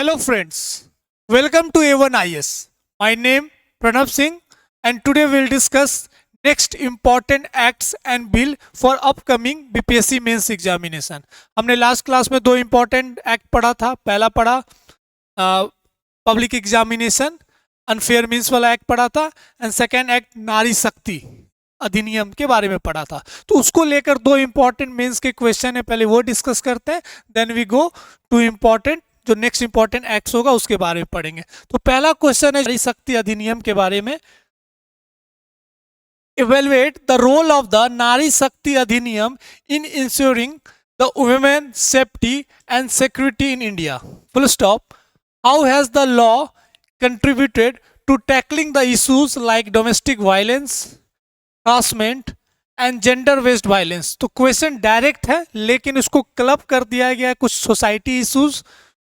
Hello friends, welcome to A1IS. My name Pranav Singh and today we'll discuss next important acts and bill for upcoming BPSC mains examination. हमने last class में दो important act पढ़ा था। पहला पढ़ा public examination unfair means वाला act पढ़ा था एंड सेकेंड एक्ट नारी शक्ति अधिनियम के बारे में पढ़ा था। तो उसको लेकर दो इंपॉर्टेंट मेंस के क्वेश्चन है, पहले वो डिस्कस करते हैं, then we go to important जो नेक्स्ट इंपॉर्टेंट एक्ट्स होगा उसके बारे में पढ़ेंगे। तो पहला क्वेश्चन है नारी शक्ति अधिनियम के बारे में। Evaluate the role of the Nari Shakti Adhiniyam in ensuring the women safety and security in India. Full stop. How has the law contributed to tackling the issues like domestic violence, harassment and gender based violence. तो question direct है लेकिन उसको club कर दिया गया है कुछ society issues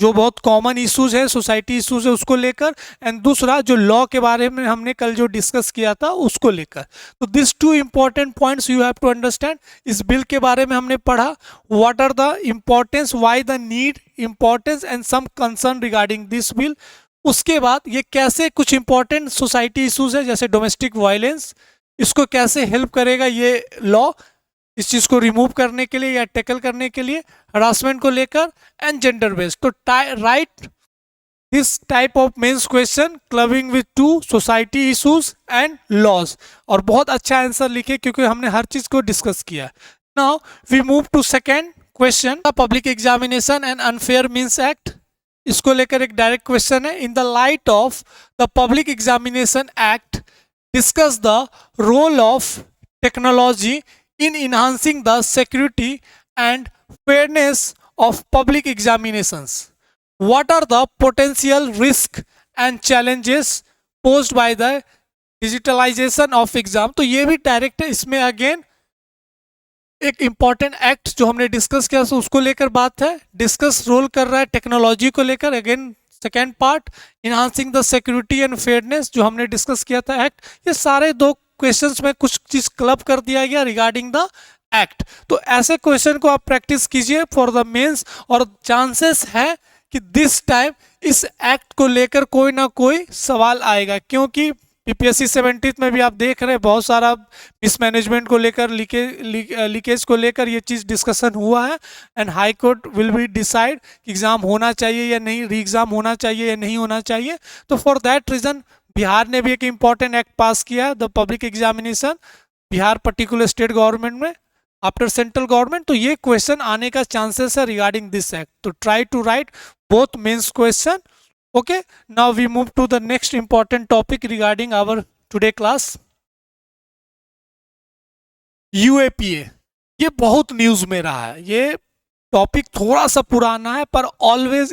जो बहुत कॉमन इश्यूज है, सोसाइटी इश्यूज है उसको लेकर, एंड दूसरा जो लॉ के बारे में हमने कल जो डिस्कस किया था उसको लेकर। तो this two important points you have to understand. इस बिल के बारे में हमने पढ़ा what are the importance, why the need, importance and some concern regarding this bill. उसके बाद ये कैसे कुछ इंपॉर्टेंट सोसाइटी इश्यूज है जैसे डोमेस्टिक वायलेंस, इसको कैसे हेल्प करेगा ये लॉ इस चीज को रिमूव करने के लिए या टैकल करने के लिए, हरासमेंट को लेकर एंड जेंडर बेस्ड। तो write this type of mains question clubbing with two society issues and laws, और बहुत अच्छा आंसर लिखे क्योंकि हमने हर चीज को डिस्कस किया। Now we move to second question, public examination and unfair means act. इसको लेकर एक डायरेक्ट क्वेश्चन है। In the light of the public examination act discuss the role of technology in enhancing the security and fairness of public examinations. What are the potential risks and challenges posed by the digitalization of exam? तो ये भी direct है। इसमें again एक important act जो हमने discuss किया उसको लेकर बात है। डिस्कस रोल कर रहा है टेक्नोलॉजी को लेकर, again second part enhancing the security and fairness जो हमने डिस्कस किया था एक्ट। ये सारे दो क्वेश्चंस में कुछ चीज क्लब कर दिया गया रिगार्डिंग द एक्ट। तो ऐसे क्वेश्चन को आप प्रैक्टिस कीजिए फॉर द मेंस, और चांसेस है कि दिस टाइम इस एक्ट को लेकर कोई ना कोई सवाल आएगा, क्योंकि बीपीएससी 70 में भी आप देख रहे हैं बहुत सारा मिसमैनेजमेंट को लेकर, लीकेज को लेकर ये चीज़ डिस्कशन हुआ है, and high court will be decide कि एग्ज़ाम होना चाहिए या नहीं, री एग्ज़ाम होना चाहिए या नहीं होना चाहिए। तो फॉर दैट रीज़न बिहार ने भी एक इम्पॉर्टेंट एक्ट पास किया, the public examination, Bihar particular state government में आफ्टर सेंट्रल गवर्नमेंट। तो ये क्वेश्चन आने का चांसेस है रिगार्डिंग दिस एक्ट। तो try to write both mains question. Okay, now we move to the next important topic regarding our today class, UAPA। ये बहुत news में रहा है, ये टॉपिक थोड़ा सा पुराना है पर always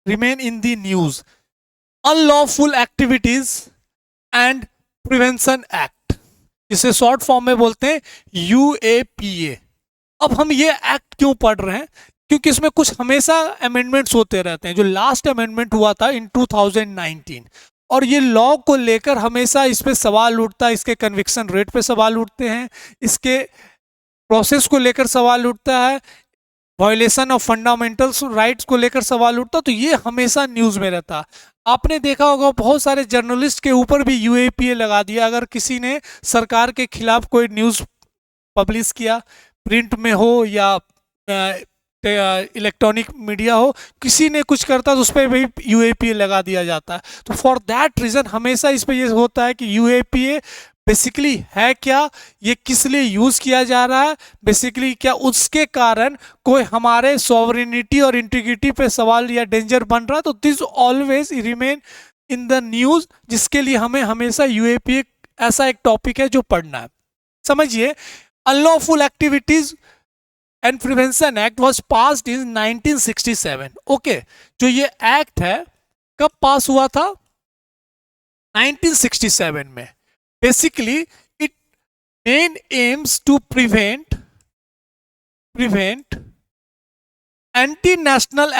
remain in the news. Unlawful activities and prevention act, जिसे शॉर्ट फॉर्म में बोलते हैं UAPA। अब हम ये एक्ट क्यों पढ़ रहे हैं? क्योंकि इसमें कुछ हमेशा अमेंडमेंट्स होते रहते हैं। जो लास्ट अमेंडमेंट हुआ था इन 2019, और ये लॉ को लेकर हमेशा इस पे सवाल उठता है, इसके कन्विक्शन रेट पे सवाल उठते हैं, इसके प्रोसेस को लेकर सवाल उठता है, वायलेशन ऑफ फंडामेंटल राइट्स को लेकर सवाल उठता है। तो ये हमेशा न्यूज़ में रहता है। आपने देखा होगा बहुत सारे जर्नलिस्ट के ऊपर भी UAPA लगा दिया। अगर किसी ने सरकार के खिलाफ कोई न्यूज़ पब्लिश किया, प्रिंट में हो या इलेक्ट्रॉनिक मीडिया हो, किसी ने कुछ करता तो उस पर भी UAPA लगा दिया जाता है। तो फॉर दैट रीज़न हमेशा इस पर ये होता है कि UAPA बेसिकली है क्या, ये किस लिए यूज़ किया जा रहा है, बेसिकली क्या उसके कारण कोई हमारे सॉवरेनिटी और इंटीग्रिटी पे सवाल या डेंजर बन रहा है। तो this always remain in the news, जिसके लिए हमें हमेशा UAPA ऐसा एक टॉपिक है जो पढ़ना है। समझिए, unlawful activities and prevention act was passed in 1967। Okay, जो ये एक्ट है कब पास हुआ था? 1967 में। Basically it mainly aims to prevent anti national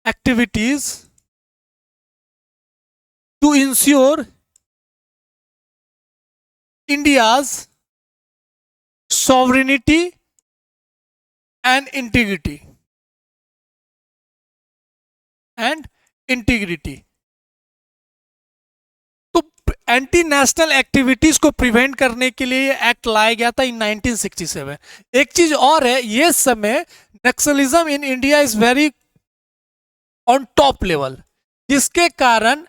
activities to ensure India's sovereignty and integrity. तो एंटी नेशनल एक्टिविटीज को प्रिवेंट करने के लिए ये एक्ट लाया गया था इन 1967। एक चीज और है, ये समय Naxalism in India is very on top level, जिसके कारण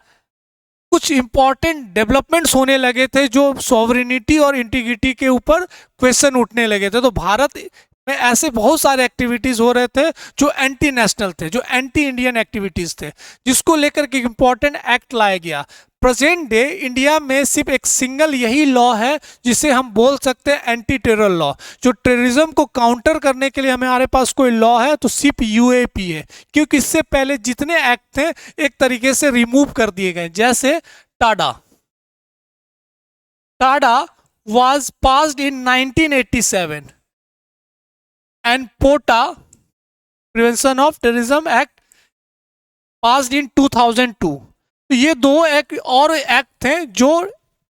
कुछ इंपॉर्टेंट डेवलपमेंट्स होने लगे थे जो सॉवरेनिटी और इंटीग्रिटी के ऊपर क्वेश्चन उठने लगे थे। तो भारत में ऐसे बहुत सारे एक्टिविटीज हो रहे थे जो एंटी नेशनल थे, जो एंटी इंडियन एक्टिविटीज थे, जिसको लेकर के इंपॉर्टेंट एक्ट लाया गया। प्रेजेंट डे इंडिया में सिर्फ एक सिंगल यही लॉ है जिसे हम बोल सकते हैं एंटी टेरर लॉ। जो टेररिज्म को काउंटर करने के लिए हमारे पास कोई लॉ है तो सिर्फ यूएपी है, क्योंकि इससे पहले जितने एक्ट थे एक तरीके से रिमूव कर दिए गए। जैसे TADA was passed in 1987 and POTA prevention of terrorism act passed in 2002। तो ये दो एक और एक्ट थे जो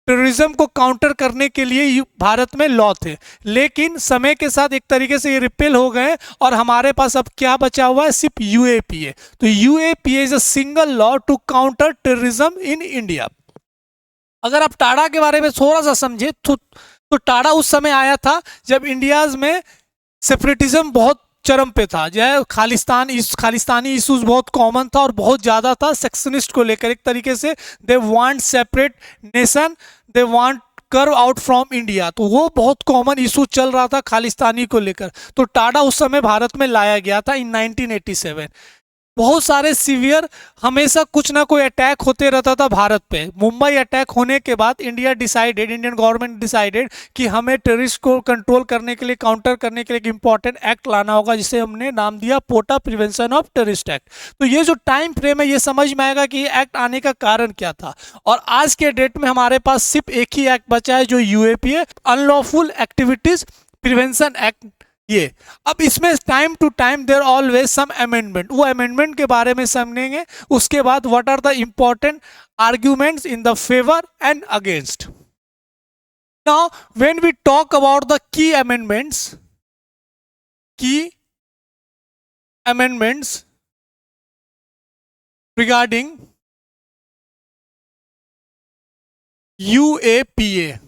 टेररिज्म को काउंटर करने के लिए भारत में लॉ थे, लेकिन समय के साथ एक तरीके से ये रिपेल हो गए और हमारे पास अब क्या बचा हुआ है, सिर्फ यूएपीए। तो UAPA is a single law to counter terrorism in India. अगर आप टाडा के बारे में थोड़ा सा समझे तो टाडा उस समय आया था जब इंडिया में सेपरेटिज्म बहुत चरम पे था, जो है खालिस्तानी इश्यूज बहुत कॉमन था और बहुत ज़्यादा था सेक्शनिस्ट को लेकर। एक तरीके से they want separate nation, they want curve out from India, तो वो बहुत कॉमन इशू चल रहा था खालिस्तानी को लेकर। तो टाडा उस समय भारत में लाया गया था इन 1987। बहुत सारे सीवियर हमेशा कुछ ना कोई अटैक होते रहता था भारत पे। मुंबई अटैक होने के बाद इंडियन गवर्नमेंट डिसाइडेड कि हमें टेररिस्ट को कंट्रोल करने के लिए, काउंटर करने के लिए एक इंपॉर्टेंट एक्ट लाना होगा, जिसे हमने नाम दिया पोटा प्रिवेंशन ऑफ टेररिस्ट एक्ट। तो ये जो टाइम फ्रेम है ये समझ में आएगा कि ये एक्ट आने का कारण क्या था। और आज के डेट में हमारे पास सिर्फ एक ही एक्ट बचा है जो UAPA, unlawful activities prevention act. ये अब इसमें time to time there always some amendment, वो अमेंडमेंट के बारे में समझेंगे। उसके बाद what are the important arguments in the favour and against. Now when we talk about the key amendments regarding UAPA,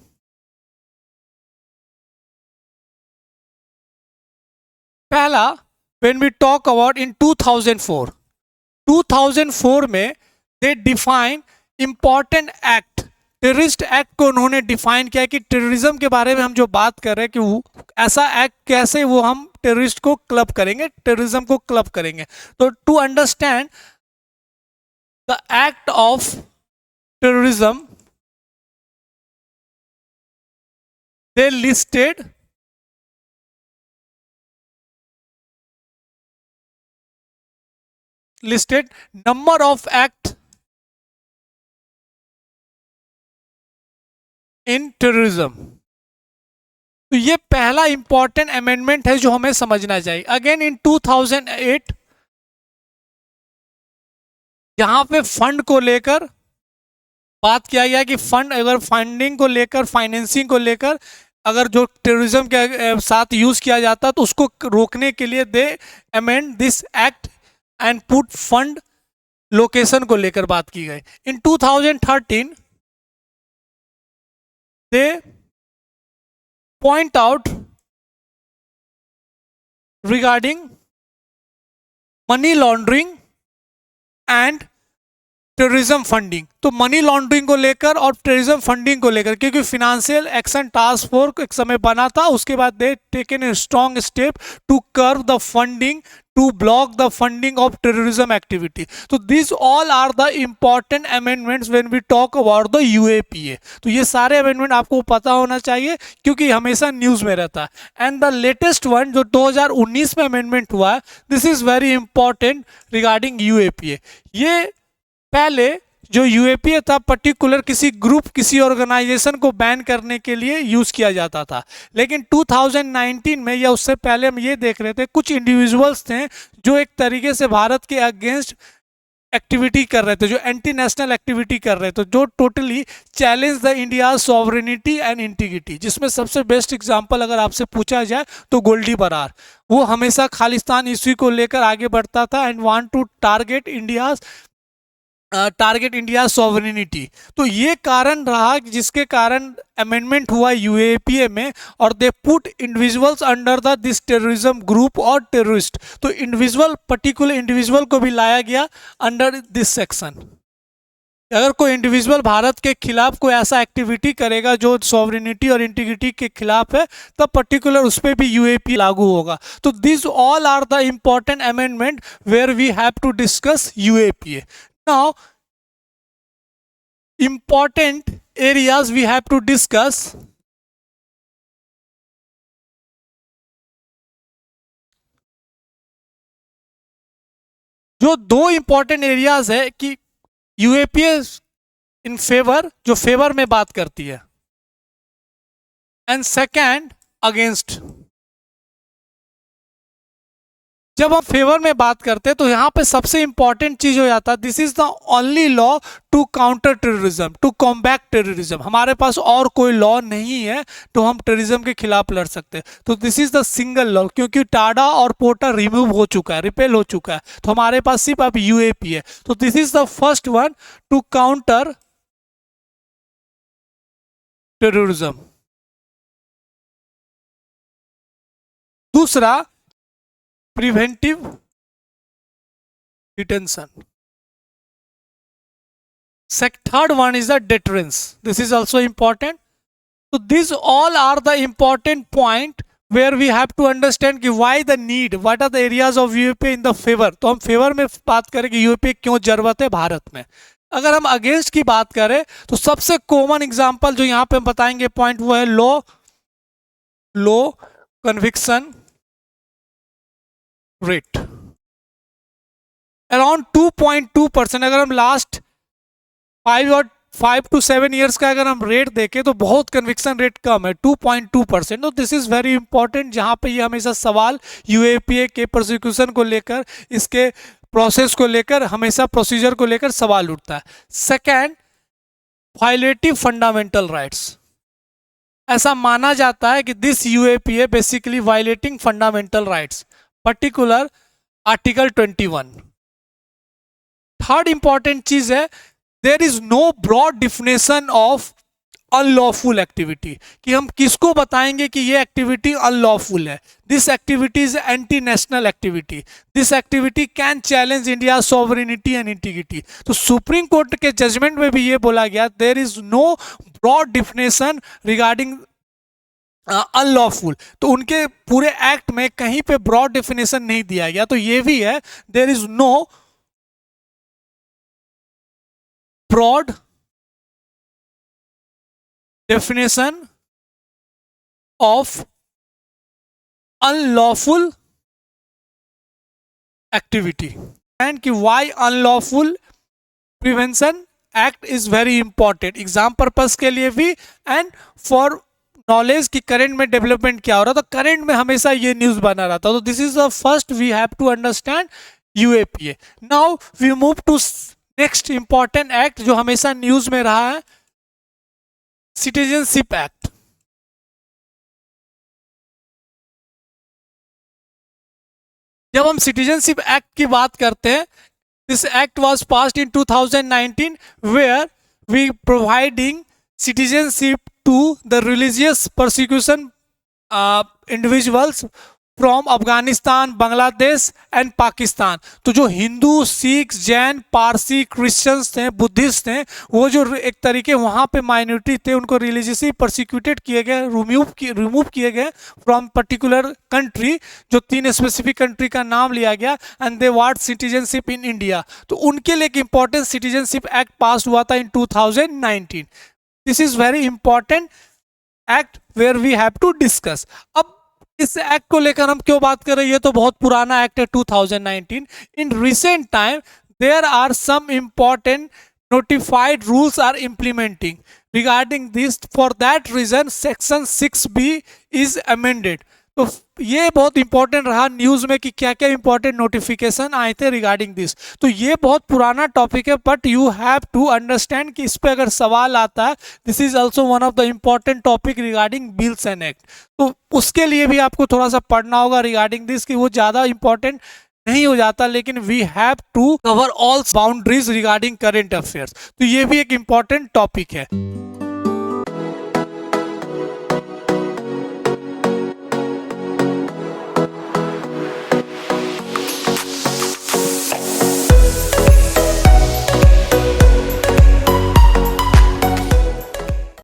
पहला when we talk about in 2004 में they define important act, terrorist act को उन्होंने define किया कि terrorism के बारे में हम जो बात कर रहे हैं कि वो ऐसा एक्ट कैसे वो हम टेररिस्ट को क्लब करेंगे, टेररिज्म को क्लब करेंगे। तो to understand the act of terrorism they listed number of act in terrorism। तो ये पहला इंपॉर्टेंट अमेंडमेंट है जो हमें समझना चाहिए। अगेन इन 2008 यहां पे फंड को लेकर बात किया गया कि फंड अगर फंडिंग को लेकर, फाइनेंसिंग को लेकर अगर जो टेररिज्म के साथ यूज किया जाता तो उसको रोकने के लिए they amend this act and put fund location को लेकर बात की गई। In 2013 they point out regarding money laundering and terrorism funding. तो मनी लॉन्ड्रिंग को लेकर और टेररिज्म फंडिंग को लेकर, क्योंकि फिनेंशियल एक्शन टास्क फोर्स एक समय बना था, उसके बाद they taken a strong step to curb the funding, to block the funding of terrorism activity. तो this all are the important amendments when we talk about the UAPA. तो ये सारे अमेंडमेंट आपको पता होना चाहिए क्योंकि हमेशा न्यूज में रहता है। एंड द लेटेस्ट वन जो 2019 में अमेंडमेंट हुआ है, this is very important regarding UAPA. ये पहले जो यूएपीए था पर्टिकुलर किसी ग्रुप, किसी ऑर्गेनाइजेशन को बैन करने के लिए यूज किया जाता था, लेकिन 2019 में या उससे पहले हम ये देख रहे थे कुछ इंडिविजुअल्स थे जो एक तरीके से भारत के अगेंस्ट एक्टिविटी कर रहे थे, जो एंटी नेशनल एक्टिविटी कर रहे थे, जो totally challenge the India sovereignty and integrity, जिसमें सबसे बेस्ट एग्जांपल अगर आपसे पूछा जाए तो गोल्डी बरार, वो हमेशा खालिस्तान इश्यू को लेकर आगे बढ़ता था and want to target India sovereignty. तो ये कारण रहा जिसके कारण अमेंडमेंट हुआ यूएपीए में, और they put individuals under the this terrorism group और टेररिस्ट, तो इंडिविजुअल, पर्टिकुलर इंडिविजुअल को भी लाया गया अंडर दिस सेक्शन। अगर कोई इंडिविजुअल भारत के खिलाफ कोई ऐसा एक्टिविटी करेगा जो सॉवरेनिटी और इंटीग्रिटी के खिलाफ है, तब पर्टिकुलर उस पर भी यूएपी लागू होगा। तो this all are the important amendment where we have to discuss UAPA. Now, important areas we have to discuss. जो दो इंपॉर्टेंट एरियाज है कि यूएपीए इन फेवर, जो फेवर में बात करती है, एंड सेकंड अगेंस्ट। जब हम फेवर में बात करते हैं तो यहाँ पे सबसे इंपॉर्टेंट चीज हो जाता है, this is the only law to counter terrorism, to combat terrorism. हमारे पास और कोई लॉ नहीं है तो हम टेररिज्म के खिलाफ लड़ सकते हैं। तो this is the single law, क्योंकि टाडा और पोर्टा रिमूव हो चुका है, रिपेल हो चुका है, तो हमारे पास सिर्फ अब यूएपी है। तो this is the first one two counter terrorism. दूसरा, preventive detention. Third one is the deterrence. This is also important. So these all are the important point where we have to understand कि why the need, what are the areas of UAP in the favor. तो हम favour में बात करें कि UAP क्यों जरूरत है भारत में। अगर हम अगेंस्ट की बात करें तो सबसे कॉमन एग्जांपल जो यहाँ पे हम बताएंगे पॉइंट, वो है लो कन्विक्शन रेट, अराउंड 2.2%। अगर हम लास्ट 5 to 7 ईयर्स का अगर हम रेट देखें तो बहुत कन्विक्शन रेट कम है, 2.2%। तो दिस इज वेरी इंपॉर्टेंट, जहां पे ये हमेशा सवाल यूएपीए के प्रोसिक्यूशन को लेकर, इसके प्रोसेस को लेकर, हमेशा प्रोसीजर को लेकर सवाल उठता है। Second, violative fundamental rights. ऐसा माना जाता है कि this UAPA basically violating fundamental rights, particular article 21। Third important चीज है, there is no broad definition of unlawful activity, कि हम किसको बताएंगे कि ये एक्टिविटी अनलॉफुल है। This activity is anti national activity, this activity can challenge India sovereignty and integrity. तो सुप्रीम कोर्ट के जजमेंट में भी ये बोला गया, there is no broad definition regarding unlawful. तो उनके पूरे एक्ट में कहीं पे ब्रॉड डेफिनेशन नहीं दिया गया। तो ये भी है, there is no broad definition of unlawful activity, and कि why unlawful prevention act is very important exam purpose के लिए भी, एंड फॉर नॉलेज की करंट में डेवलपमेंट क्या हो रहा था। करंट में हमेशा ये न्यूज बना रहा था। तो this is the first we have to understand UAPA. Now we move to next important act जो हमेशा न्यूज में रहा है, सिटीजनशिप एक्ट। जब हम सिटीजनशिप एक्ट की बात करते हैं, this act was passed in 2019 where we providing citizenship to the religious persecution individuals from Afghanistan, Bangladesh and Pakistan. तो जो हिंदू, सिख, जैन, पारसी, क्रिश्चियंस थे, बुद्धिस्ट थे, वो जो एक तरीके वहाँ पे माइनॉरिटी थे, उनको रिलीजियसली परसिक्यूटेड किए गए, रिमूव किए गए फ्रॉम पर्टिकुलर कंट्री। जो 3 स्पेसिफिक कंट्री का नाम लिया गया, and they want citizenship in India. तो उनके लिए एक इंपॉर्टेंट सिटीजनशिप एक्ट पास हुआ था in 2019। This is very important act where we have to discuss. अब इस एक्ट को लेकर हम क्यों बात कर रहे हैं, ये तो बहुत पुराना एक्ट है 2019। In recent time there are some important notified rules are implementing regarding this. For that reason section 6b is amended. तो ये बहुत इंपॉर्टेंट रहा न्यूज़ में कि क्या क्या इंपॉर्टेंट नोटिफिकेशन आए थे रिगार्डिंग दिस। तो ये बहुत पुराना टॉपिक है, but you have to understand कि इस पे अगर सवाल आता है, this is also one of the important topic regarding bills and act. तो उसके लिए भी आपको थोड़ा सा पढ़ना होगा रिगार्डिंग दिस, कि वो ज़्यादा इंपॉर्टेंट नहीं हो जाता, लेकिन we have to cover all boundaries regarding current affairs. तो ये भी एक इंपॉर्टेंट टॉपिक है।